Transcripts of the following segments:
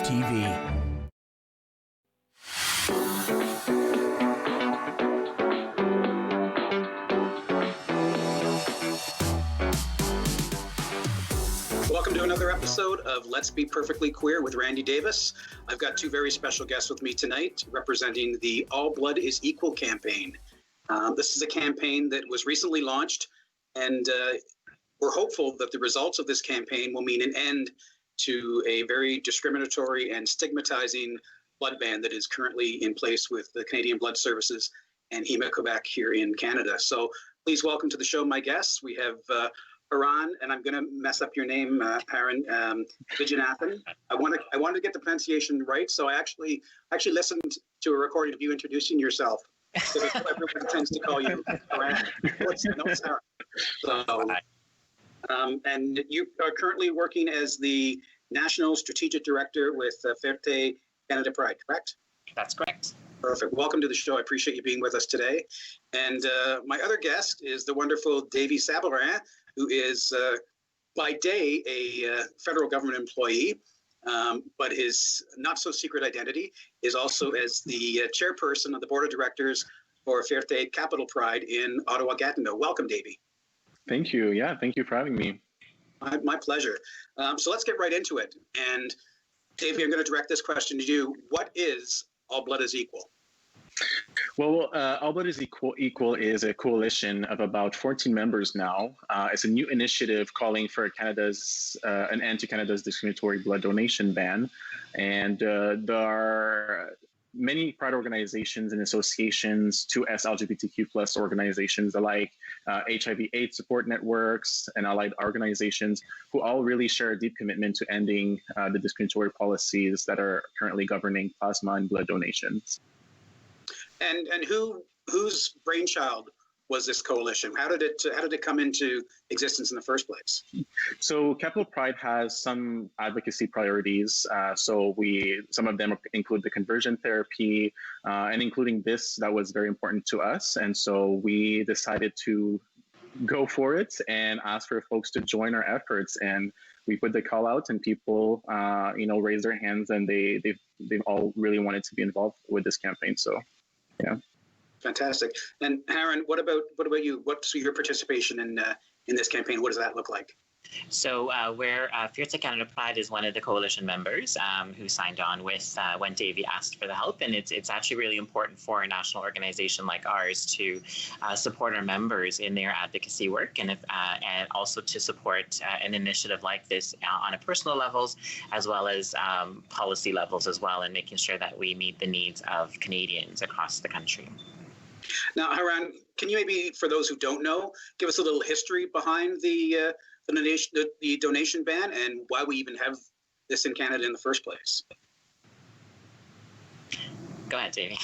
TV. Welcome to another episode of Let's Be Perfectly Queer with Randy Davis. I've got two very special guests with me tonight representing the All Blood is Equal campaign. This is a campaign that was recently launched, and we're hopeful that the results of this campaign will mean an end to a very discriminatory and stigmatizing blood ban that is currently in place with the Canadian Blood Services and Héma-Québec here in Canada. So please welcome to the show my guests. We have Haran, and I'm going to mess up your name, Haran Vijanathan. I wanted to get the pronunciation right, so I actually listened to a recording of you introducing yourself. So everyone tends to call you Haran. No, it's Haran. So, and you are currently working as the National Strategic Director with Fierté Canada Pride, correct? That's correct. Perfect. Welcome to the show. I appreciate you being with us today. And my other guest is the wonderful Davy Sabourin, who is by day a federal government employee, but his not-so-secret identity is also as the chairperson of the board of directors for Fierté Capital Pride in Ottawa-Gatineau. Welcome, Davy. Thank you. Yeah, thank you for having me. My pleasure. So let's get right into it. And Davy, I'm going to direct this question to you. What is All Blood is Equal? Well, All Blood is Equal is a coalition of about 14 members now. It's a new initiative calling for an end to Canada's discriminatory blood donation ban. And there are many pride organizations and associations, 2S LGBTQ plus organizations alike, HIV/AIDS support networks, and allied organizations who all really share a deep commitment to ending the discriminatory policies that are currently governing plasma and blood donations. And whose brainchild was this coalition? How did it come into existence in the first place? So Capital Pride has some advocacy priorities. Some of them include the conversion therapy, and including this, that was very important to us. And so we decided to go for it and ask for folks to join our efforts. And we put the call out, and people, raised their hands, and they've all really wanted to be involved with this campaign. So, yeah. Fantastic. And Haran, what about you? What's your participation in this campaign? What does that look like? So Fierté Canada Pride is one of the coalition members who signed on with when Davy asked for the help. And it's actually really important for a national organization like ours to support our members in their advocacy work, and also to support an initiative like this on a personal levels as well as policy levels as well, and making sure that we meet the needs of Canadians across the country. Now, Haran, can you maybe, for those who don't know, give us a little history behind the donation ban and why we even have this in Canada in the first place? Go ahead, Davey.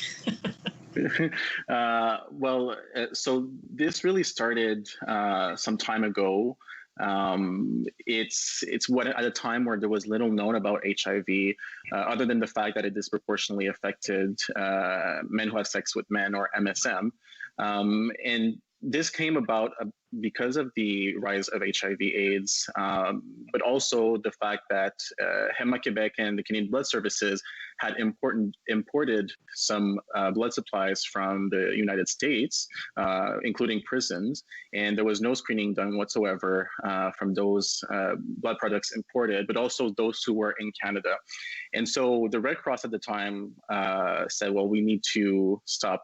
So this really started some time ago. It's what at a time where there was little known about HIV, other than the fact that it disproportionately affected men who have sex with men, or MSM, and this came about because of the rise of HIV/AIDS, but also the fact that Héma-Québec and the Canadian Blood Services had imported some blood supplies from the United States, including prisons, and there was no screening done whatsoever from those blood products imported, but also those who were in Canada. And so the Red Cross at the time said, well, we need to stop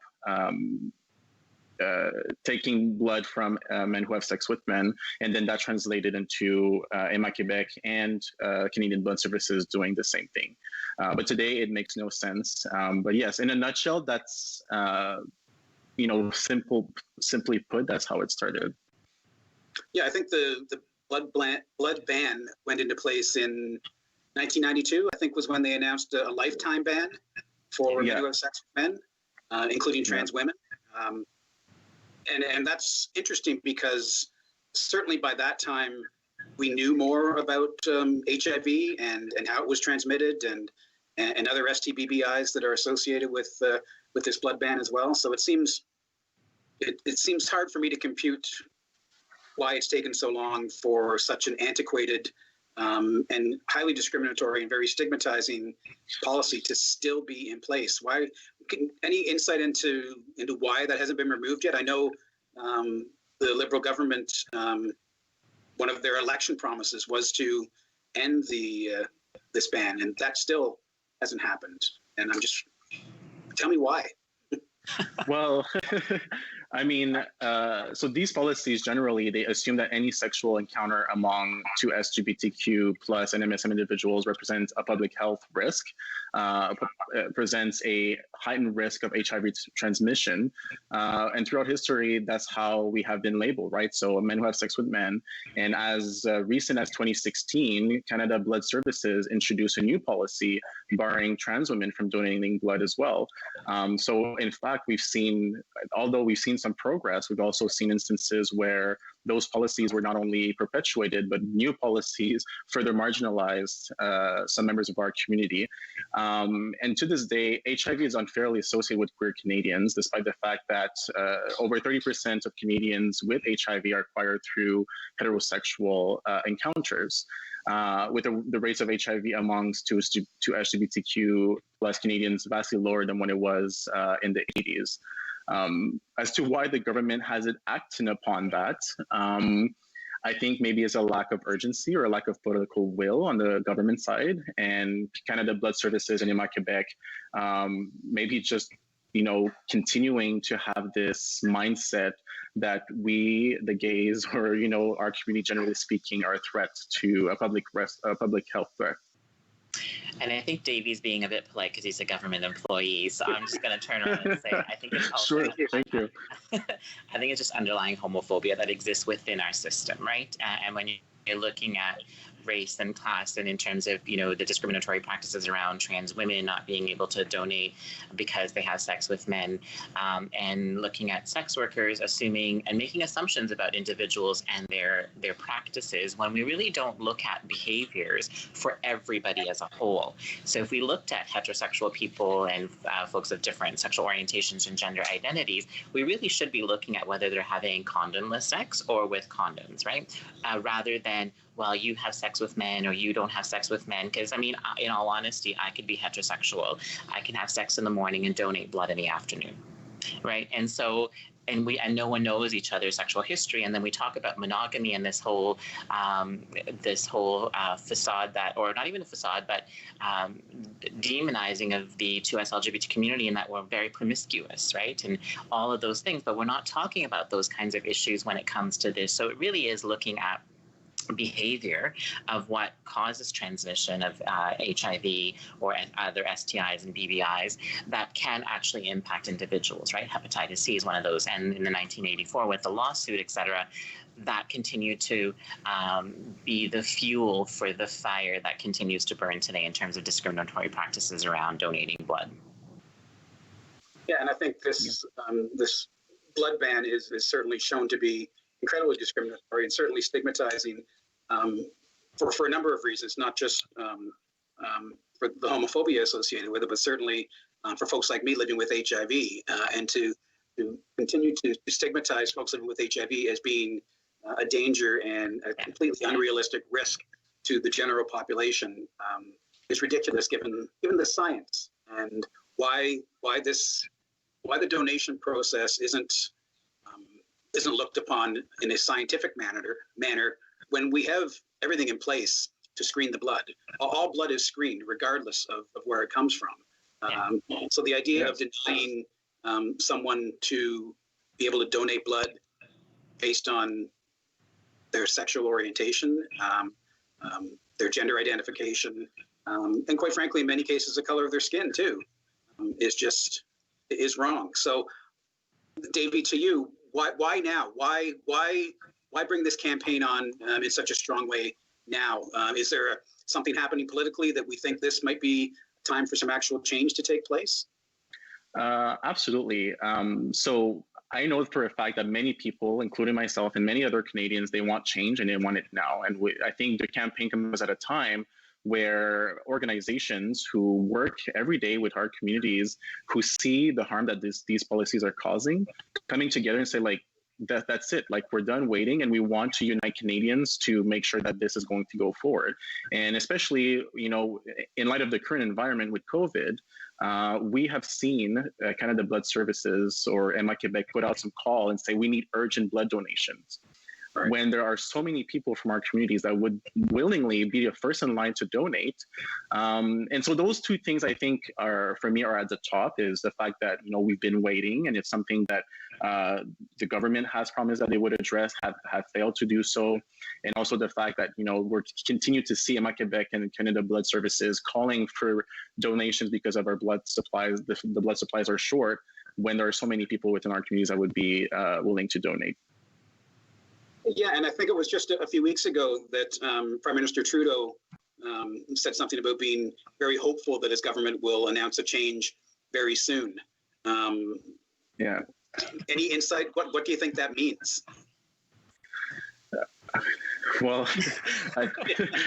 taking blood from men who have sex with men, and then that translated into Héma-Québec and Canadian Blood Services doing the same thing. But today it makes no sense. But yes, in a nutshell, that's simply put, that's how it started. Yeah, I think the blood ban went into place in 1992. I think was when they announced a lifetime ban for men who have sex with men, including trans women. And that's interesting because certainly by that time we knew more about HIV and how it was transmitted and other STBBIs that are associated with this blood ban as well. So it seems hard for me to compute why it's taken so long for such an antiquated and highly discriminatory and very stigmatizing policy to still be in place. Why? Any insight into why that hasn't been removed yet? I know the Liberal government, one of their election promises was to end this ban, and that still hasn't happened. And tell me why. Well, I mean, so these policies generally, they assume that any sexual encounter among two LGBTQ plus and MSM individuals represents a public health risk, presents a heightened risk of HIV transmission. And throughout history, that's how we have been labeled, right? So men who have sex with men. And as recent as 2016, Canada Blood Services introduced a new policy barring trans women from donating blood as well. So in fact, although we've seen some progress, we've also seen instances where those policies were not only perpetuated, but new policies further marginalized some members of our community. And to this day, HIV is unfairly associated with queer Canadians, despite the fact that over 30% of Canadians with HIV are acquired through heterosexual encounters. With the rates of HIV amongst two LGBTQ plus Canadians vastly lower than when it was in the 80s. As to why the government hasn't acted upon that, I think maybe it's a lack of urgency or a lack of political will on the government side. And Canada Blood Services and IMA Quebec maybe just continuing to have this mindset that we, the gays, or our community, generally speaking, are a threat to a public health threat. And I think Davey's being a bit polite because he's a government employee. So I'm just going to turn around and say, I think it's also, sure, thank you. I think it's just underlying homophobia that exists within our system, right? And when you're looking at race and class, and in terms of the discriminatory practices around trans women not being able to donate because they have sex with men, and looking at sex workers assuming and making assumptions about individuals and their practices, when we really don't look at behaviors for everybody as a whole. So if we looked at heterosexual people and folks of different sexual orientations and gender identities, we really should be looking at whether they're having condomless sex or with condoms, right? Rather than, well, you have sex with men or you don't have sex with men. Because, I mean, in all honesty, I could be heterosexual. I can have sex in the morning and donate blood in the afternoon, right? And so, and no one knows each other's sexual history. And then we talk about monogamy and this whole facade that, or not even a facade, but demonizing of the 2S LGBT community, and that we're very promiscuous, right? And all of those things. But we're not talking about those kinds of issues when it comes to this. So it really is looking at behavior of what causes transmission of HIV or other STIs and BBIs that can actually impact individuals, right? Hepatitis C is one of those. And in the 1984 with the lawsuit, et cetera, that continued to be the fuel for the fire that continues to burn today in terms of discriminatory practices around donating blood. Yeah, and I think this blood ban is certainly shown to be incredibly discriminatory and certainly stigmatizing for a number of reasons, not just for the homophobia associated with it, but certainly for folks like me living with HIV, and to continue to stigmatize folks living with HIV as being a danger and a completely unrealistic risk to the general population is ridiculous given the science and why the donation process isn't looked upon in a scientific manner when we have everything in place to screen the blood. All blood is screened regardless of where it comes from. So the idea of denying someone to be able to donate blood based on their sexual orientation, their gender identification, and quite frankly, in many cases, the color of their skin too, is wrong. So, Davey, to you, why now? Why bring this campaign on in such a strong way now? Is there something happening politically that we think this might be time for some actual change to take place? Absolutely. So I know for a fact that many people, including myself and many other Canadians, they want change and they want it now. And I think the campaign comes at a time where organizations who work every day with our communities, who see the harm that these policies are causing, coming together and say, like, that's it. Like, we're done waiting, and we want to unite Canadians to make sure that this is going to go forward. And especially, in light of the current environment with COVID, we have seen Canada Blood Services or Emma Quebec put out some call and say we need urgent blood donations. Right. When there are so many people from our communities that would willingly be the first in line to donate. And so those two things, I think, are at the top, is the fact that, we've been waiting, and it's something that the government has promised that they would address, have failed to do so. And also the fact that, we're continue to see Emma Quebec and Canada Blood Services calling for donations because of our blood supplies. The blood supplies are short, when there are so many people within our communities that would be willing to donate. Yeah, and I think it was just a few weeks ago that Prime Minister Trudeau said something about being very hopeful that his government will announce a change very soon. Yeah. Any insight? What do you think that means? Well,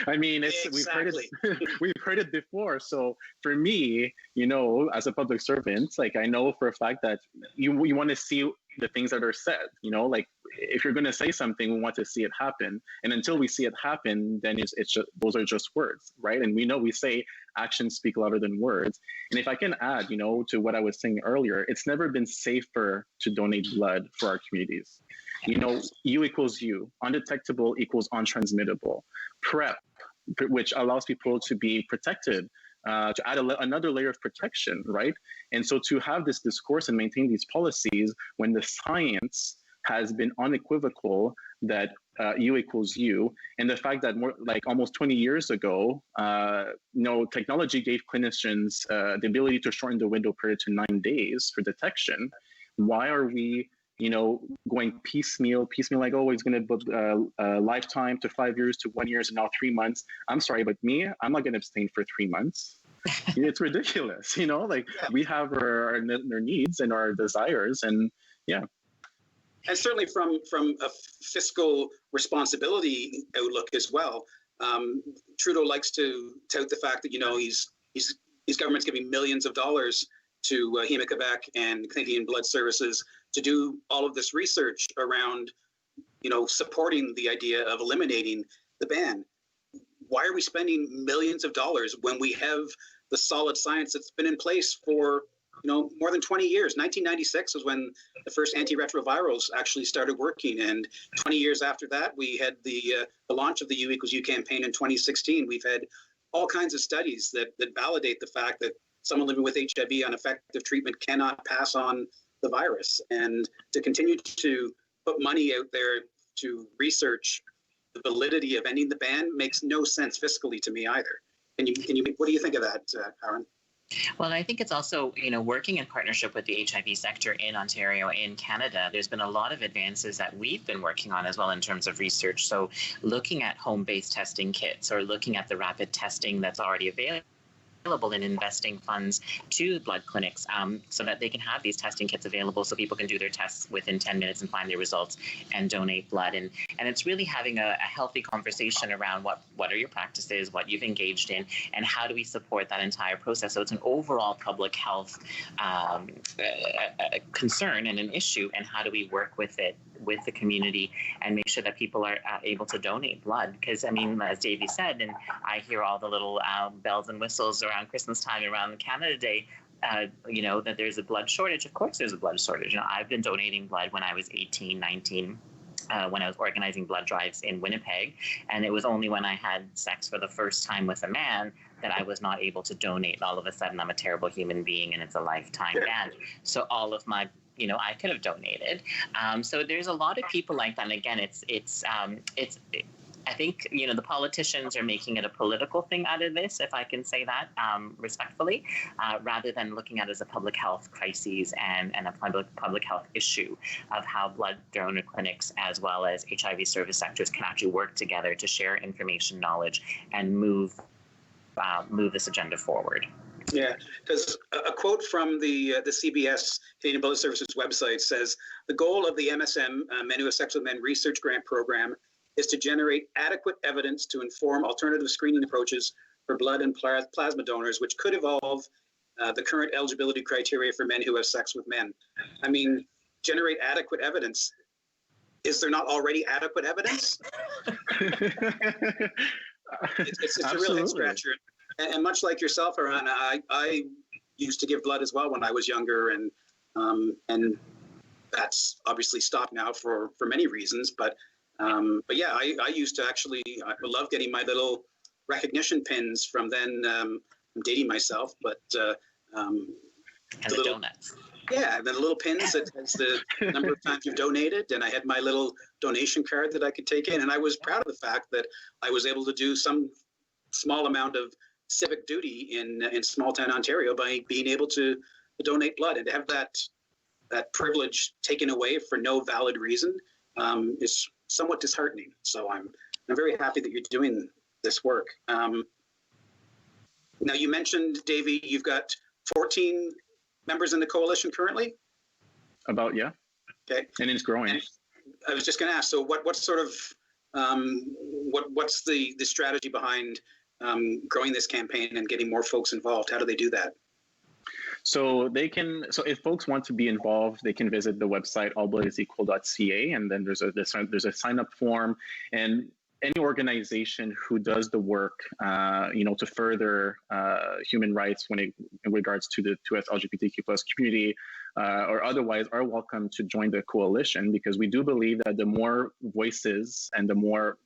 I mean, exactly. we've heard it before. So for me, as a public servant, like, I know for a fact that you want to see the things that are said. Like, if you're going to say something, we want to see it happen. And until we see it happen, then it's just, those are just words, right? And we say actions speak louder than words. And if I can add, to what I was saying earlier, it's never been safer to donate blood for our communities. U equals U, undetectable equals untransmittable. PrEP, which allows people to be protected, to add another layer of protection, right? And so to have this discourse and maintain these policies when the science has been unequivocal that U equals U, and the fact that more like almost 20 years ago, technology gave clinicians the ability to shorten the window period to 9 days for detection. Why are we going piecemeal, like, oh, it's going to book a lifetime to 5 years to 1 year and now 3 months. I'm sorry, but I'm not going to abstain for 3 months. It's ridiculous, we have our needs and our desires, and yeah. And certainly from a fiscal responsibility outlook as well, Trudeau likes to tout the fact that, his government's giving millions of dollars to Héma-Québec and Canadian Blood Services to do all of this research around, supporting the idea of eliminating the ban. Why are we spending millions of dollars when we have the solid science that's been in place for, more than 20 years? 1996 was when the first antiretrovirals actually started working. And 20 years after that, we had the launch of the U equals U campaign in 2016. We've had all kinds of studies that validate the fact that someone living with HIV on effective treatment cannot pass on the virus. And to continue to put money out there to research the validity of ending the ban makes no sense fiscally to me either. What do you think of that, Aaron? Well, I think it's also, working in partnership with the HIV sector in Ontario, in Canada, there's been a lot of advances that we've been working on as well in terms of research. So looking at home-based testing kits, or looking at the rapid testing that's already available, and investing funds to blood clinics so that they can have these testing kits available so people can do their tests within 10 minutes and find their results and donate blood. And it's really having a healthy conversation around what are your practices, what you've engaged in, and how do we support that entire process. So it's an overall public health concern and an issue, and how do we work with it, with the community, and make sure that people are able to donate blood. Because, as Davey said, and I hear all the little bells and whistles around Christmas time, around Canada Day, that there's a blood shortage. Of course there's a blood shortage. I've been donating blood when I was 18, 19, when I was organizing blood drives in Winnipeg. And it was only when I had sex for the first time with a man that I was not able to donate. All of a sudden, I'm a terrible human being, and it's a lifetime ban. So all of my I could have donated. So there's a lot of people like that. And again, I think, the politicians are making it a political thing out of this, if I can say that respectfully, rather than looking at it as a public health crisis and a public health issue of how blood donor clinics as well as HIV service sectors can actually work together to share information, knowledge, and move this agenda forward. Yeah, because a quote from the CBS, Canadian Blood Services website, says, the goal of the MSM, Men Who Have Sex with Men Research Grant Program, is to generate adequate evidence to inform alternative screening approaches for blood and plasma donors, which could evolve the current eligibility criteria for men who have sex with men. Generate adequate evidence. is there not already adequate evidence? It's a real head scratcher. And much like yourself, Haran, I used to give blood as well when I was younger, and that's obviously stopped now for many reasons. But yeah, I used to actually, I love getting my little recognition pins from then. I'm dating myself, but And the donuts. Yeah, the little pins that has the number of times you've donated, and I had my little donation card that I could take in, and I was proud of the fact that I was able to do some small amount of civic duty in small town Ontario by being able to donate blood, and to have that privilege taken away for no valid reason is somewhat disheartening. So I'm very happy that you're doing this work. Now you mentioned, Davey, you've got 14 members in the coalition currently? About, yeah. Okay. And it's growing. And I was just going to ask, so what sort of, what's the strategy behind growing this campaign and getting more folks involved? How do they do that? So if folks want to be involved, they can visit the website allbloodisequal.ca, and then there's a sign up form, and any organization who does the work, to further human rights in regards to the 2S LGBTQ plus community, or otherwise, are welcome to join the coalition, because we do believe that the more voices and the more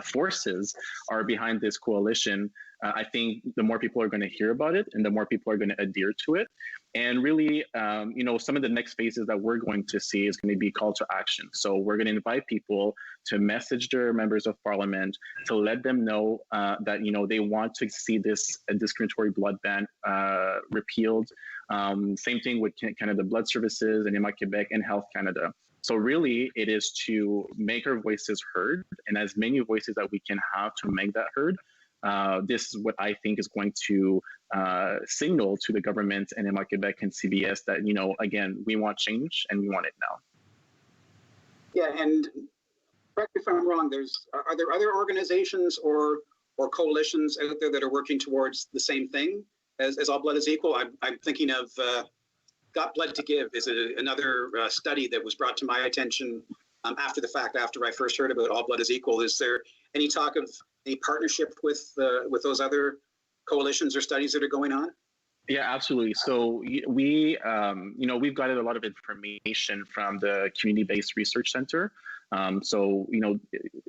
forces are behind this coalition, I think the more people are going to hear about it, and the more people are going to adhere to it. And really, some of the next phases that we're going to see is going to be call to action. So we're going to invite people to message their members of parliament to let them know that, they want to see this discriminatory blood ban repealed. Same thing with Canada Blood Services and Anima Quebec and Health Canada. So really, it is to make our voices heard, and as many voices that we can have to make that heard. This is what I think is going to signal to the government and Anima Quebec and CBS that, again, we want change and we want it now. Yeah, and correct me if I'm wrong, are there other organizations or coalitions out there that are working towards the same thing as All Blood is Equal? I'm thinking of Got Blood to Give is another study that was brought to my attention after the fact, after I first heard about All Blood is Equal. Is there any talk of any partnership with those other coalitions or studies that are going on? Yeah, absolutely. So we've gathered a lot of information from the Community-Based Research Center.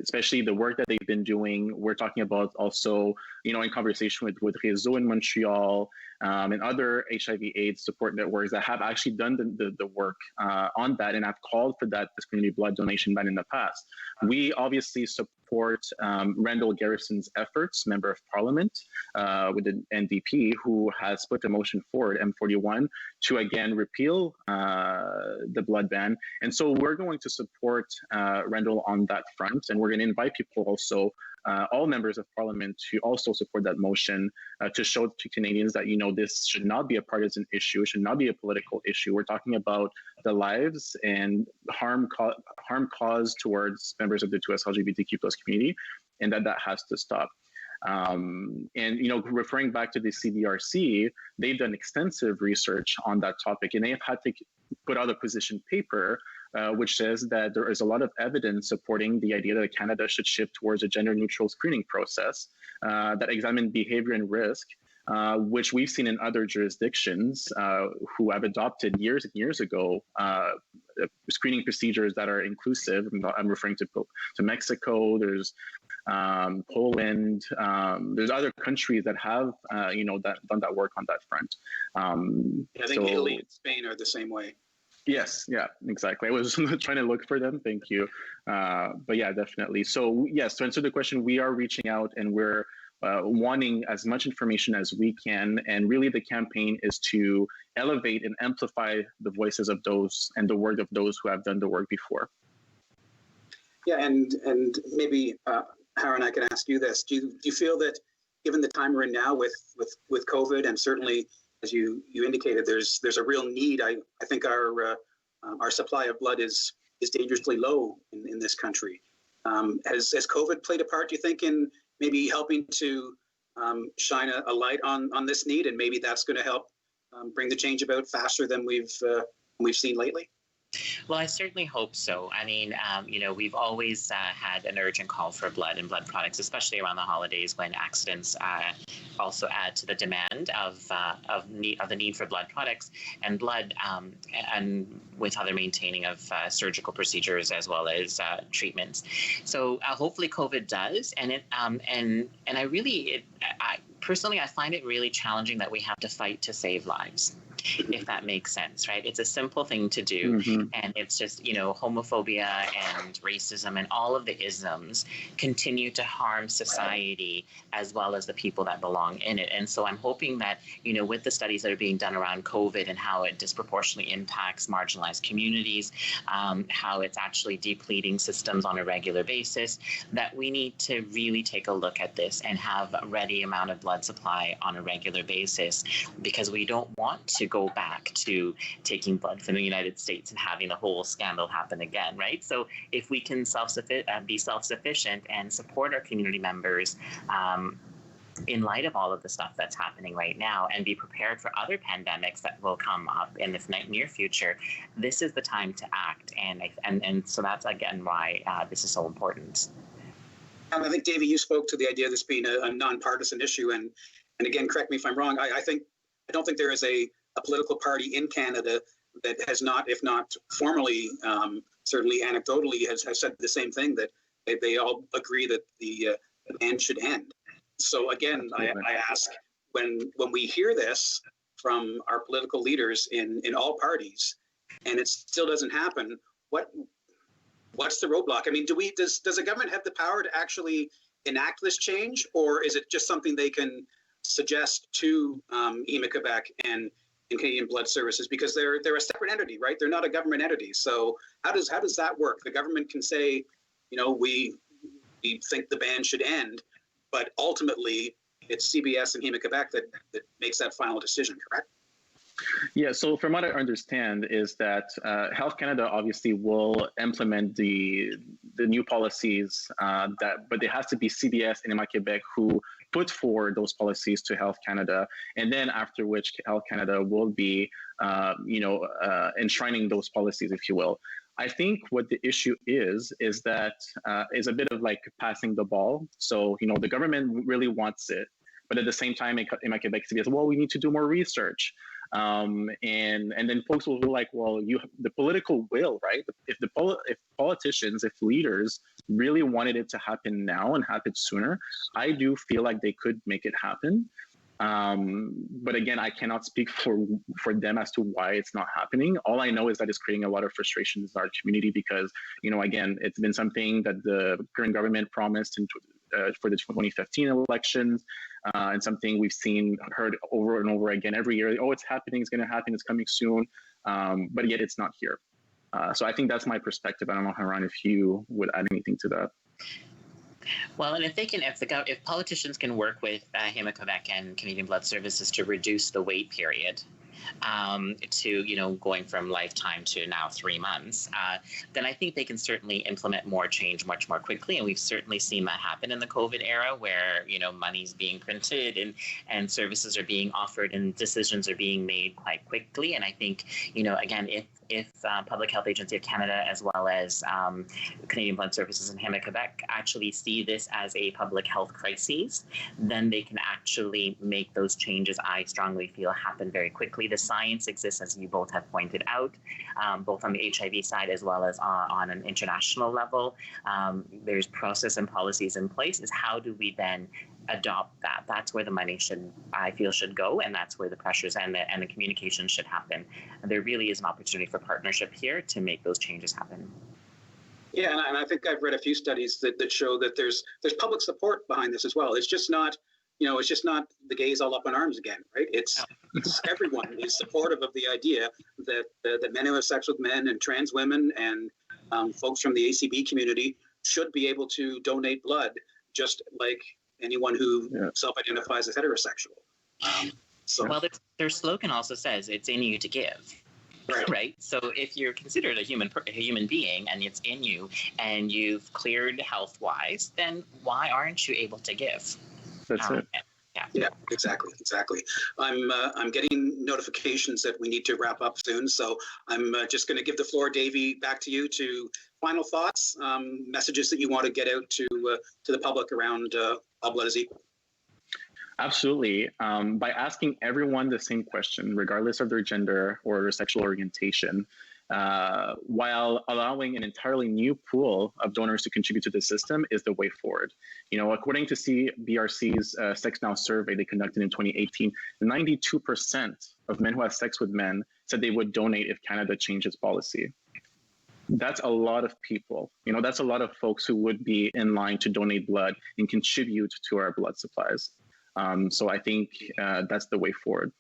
Especially the work that they've been doing, we're talking about also, in conversation with Réseau in Montreal and other HIV/AIDS support networks that have actually done the work on that and have called for that community blood donation ban in the past. We obviously support Randall Garrison's efforts, Member of Parliament with the NDP, who has put a motion forward, M41, to again repeal the blood ban. And so we're going to support Randall on that front, and we're going to invite people also, all members of Parliament, to also support that motion to show to Canadians that, this should not be a partisan issue, it should not be a political issue. We're talking about the lives and harm caused towards members of the 2S LGBTQ plus community, and that has to stop. Referring back to the CDRC, they've done extensive research on that topic, and they have had to put out a position paper which says that there is a lot of evidence supporting the idea that Canada should shift towards a gender-neutral screening process that examine behavior and risk, which we've seen in other jurisdictions who have adopted years and years ago screening procedures that are inclusive. I'm referring to Mexico. There's Poland. There's other countries that have done that work on that front. I think Italy and Spain are the same way. Yes, yeah, exactly. I was trying to look for them. Thank you. But yeah, definitely. So yes, to answer the question, we are reaching out and we're wanting as much information as we can. And really the campaign is to elevate and amplify the voices of those and the work of those who have done the work before. Yeah, and maybe Haran, I can ask you this. Do you feel that given the time we're in now with COVID, and certainly as you indicated, there's a real need. I think our supply of blood is dangerously low in this country. Has COVID played a part, do you think, in maybe helping to shine a light on this need, and maybe that's going to help bring the change about faster than we've seen lately? Well, I certainly hope so. I mean, we've always had an urgent call for blood and blood products, especially around the holidays when accidents also add to the demand of the need for blood products and blood, and with other maintaining of surgical procedures as well as treatments. So hopefully, COVID does, and personally, I find it really challenging that we have to fight to save lives, if that makes sense, right? It's a simple thing to do. And it's just, homophobia and racism and all of the isms continue to harm society as well as the people that belong in it. And so I'm hoping that, with the studies that are being done around COVID and how it disproportionately impacts marginalized communities, how it's actually depleting systems on a regular basis, that we need to really take a look at this and have a ready amount of blood supply on a regular basis, because we don't want to go back to taking blood from the United States and having the whole scandal happen again, right? So if we can be self-sufficient and support our community members in light of all of the stuff that's happening right now, and be prepared for other pandemics that will come up in the near future, this is the time to act. And so that's, again, why this is so important. I think, Davey, you spoke to the idea of this being a nonpartisan issue. And again, correct me if I'm wrong, I don't think there is a political party in Canada that has not, if not formally, certainly anecdotally, has said the same thing, that they all agree that the ban should end. So again, I ask, when we hear this from our political leaders in all parties, and it still doesn't happen, what's the roadblock? I mean, does the government have the power to actually enact this change, or is it just something they can suggest to Héma-Québec and Canadian Blood Services, because they're a separate entity, right? They're not a government entity. So how does that work? The government can say, we think the ban should end, but ultimately it's CBS and Héma-Québec that makes that final decision, correct? Yeah, so from what I understand is that Health Canada obviously will implement the new policies, but it has to be CBS and Héma-Québec who put forward those policies to Health Canada, and then after which Health Canada will be, enshrining those policies, if you will. I think what the issue is that is a bit of like passing the ball. So, the government really wants it, but at the same time, Héma-Québec says, well, we need to do more research. And then folks will be like, well, the political will, right? If politicians, if leaders really wanted it to happen now and happen sooner, I do feel like they could make it happen. But again, I cannot speak for them as to why it's not happening. All I know is that it's creating a lot of frustrations in our community because, again, it's been something that the current government promised for the 2015 elections, and something we've heard over and over again every year. Oh, it's happening, it's going to happen, it's coming soon, but yet it's not here. So I think that's my perspective. I don't know, Haran, if you would add anything to that. Well, and if politicians can work with Héma-Québec and Canadian Blood Services to reduce the wait period to, going from lifetime to now 3 months, then I think they can certainly implement more change much more quickly. And we've certainly seen that happen in the COVID era where, money's being printed and services are being offered and decisions are being made quite quickly. And I think, again, if Public Health Agency of Canada as well as Canadian Blood Services and Héma-Québec actually see this as a public health crisis, then they can actually make those changes, I strongly feel, happen very quickly. The science exists, as you both have pointed out, both on the HIV side as well as on an international level. There's process and policies in place. Is how do we then adopt that? That's where the money should go, and that's where the pressures and the communication should happen. And there really is an opportunity for partnership here to make those changes happen. Yeah, and I think I've read a few studies that show that there's public support behind this as well. It's just not, it's just not the gays all up in arms again, right? It's everyone is supportive of the idea that men who have sex with men and trans women and folks from the ACB community should be able to donate blood, just like anyone who self-identifies as heterosexual. Well, their slogan also says it's in you to give. Right. So if you're considered a human being and it's in you and you've cleared health-wise, then why aren't you able to give? That's it. Yeah, exactly. I'm getting notifications that we need to wrap up soon, so I'm just going to give the floor, Davey, back to you to final thoughts, messages that you want to get out to the public around All Blood is Equal. Absolutely. By asking everyone the same question, regardless of their gender or their sexual orientation, while allowing an entirely new pool of donors to contribute to the system is the way forward. According to CBRC's Sex Now survey they conducted in 2018, 92% of men who have sex with men said they would donate if Canada changed its policy. That's a lot of people. That's a lot of folks who would be in line to donate blood and contribute to our blood supplies. So I think that's the way forward.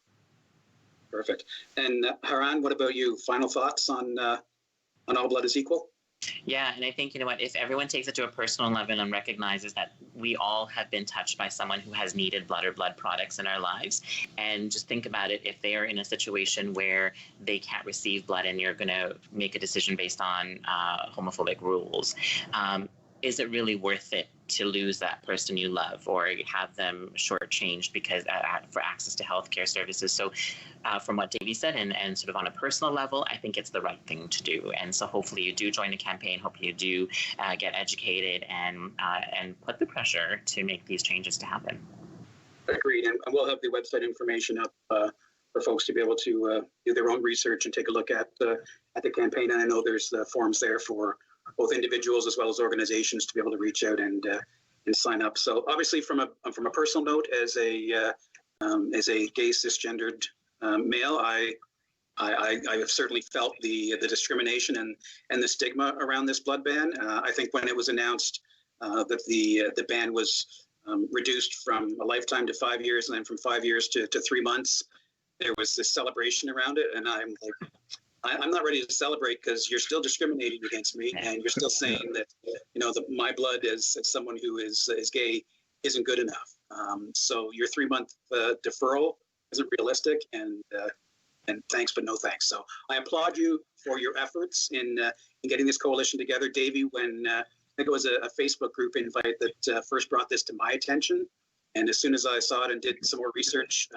Perfect. And Haran, what about you? Final thoughts on All Blood is Equal? Yeah, and I think, if everyone takes it to a personal level and recognizes that we all have been touched by someone who has needed blood or blood products in our lives, and just think about it, if they are in a situation where they can't receive blood and you're going to make a decision based on homophobic rules, is it really worth it to lose that person you love or have them shortchanged because for access to healthcare services? So from what Davey said and sort of on a personal level, I think it's the right thing to do. And so hopefully you do join the campaign. Hopefully you do get educated and put the pressure to make these changes to happen. Agreed. And we'll have the website information up for folks to be able to do their own research and take a look at the campaign. And I know there's forms there for both individuals as well as organizations to be able to reach out and sign up. So obviously, from a personal note, as a gay cisgendered male, I have certainly felt the discrimination and the stigma around this blood ban. I think when it was announced that the ban was reduced from a lifetime to 5 years and then from 5 years to 3 months, there was this celebration around it, and I'm like, I'm not ready to celebrate because you're still discriminating against me, and you're still saying that my blood as someone who is gay isn't good enough. So your 3-month deferral isn't realistic, and thanks but no thanks. So I applaud you for your efforts in getting this coalition together, Davey. When I think it was a Facebook group invite that first brought this to my attention. And as soon as I saw it and did some more research,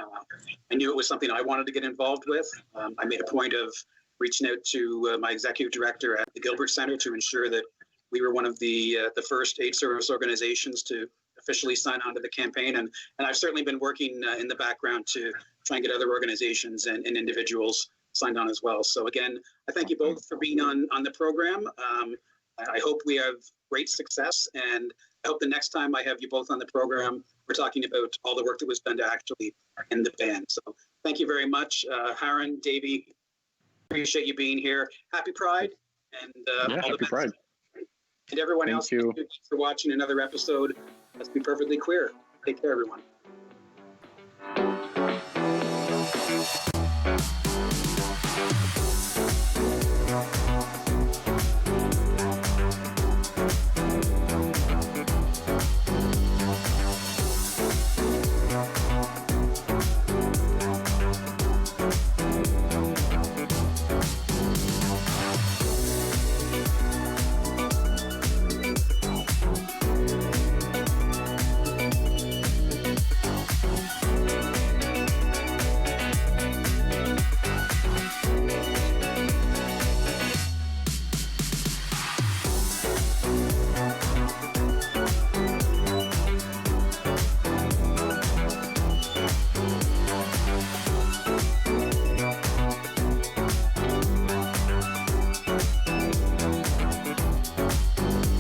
I knew it was something I wanted to get involved with. I made a point of reaching out to my executive director at the Gilbert Center to ensure that we were one of the first AIDS service organizations to officially sign on to the campaign. And I've certainly been working in the background to try and get other organizations and individuals signed on as well. So again, I thank you both for being on the program. I hope we have great success, and I hope the next time I have you both on the program, we're talking about all the work that was done to actually end the ban. So thank you very much, Haran, Davey. Appreciate you being here. Happy Pride, and happy Pride. And everyone Thank else, you. thank you for watching another episode. Let's Be Perfectly Queer. Take care, everyone.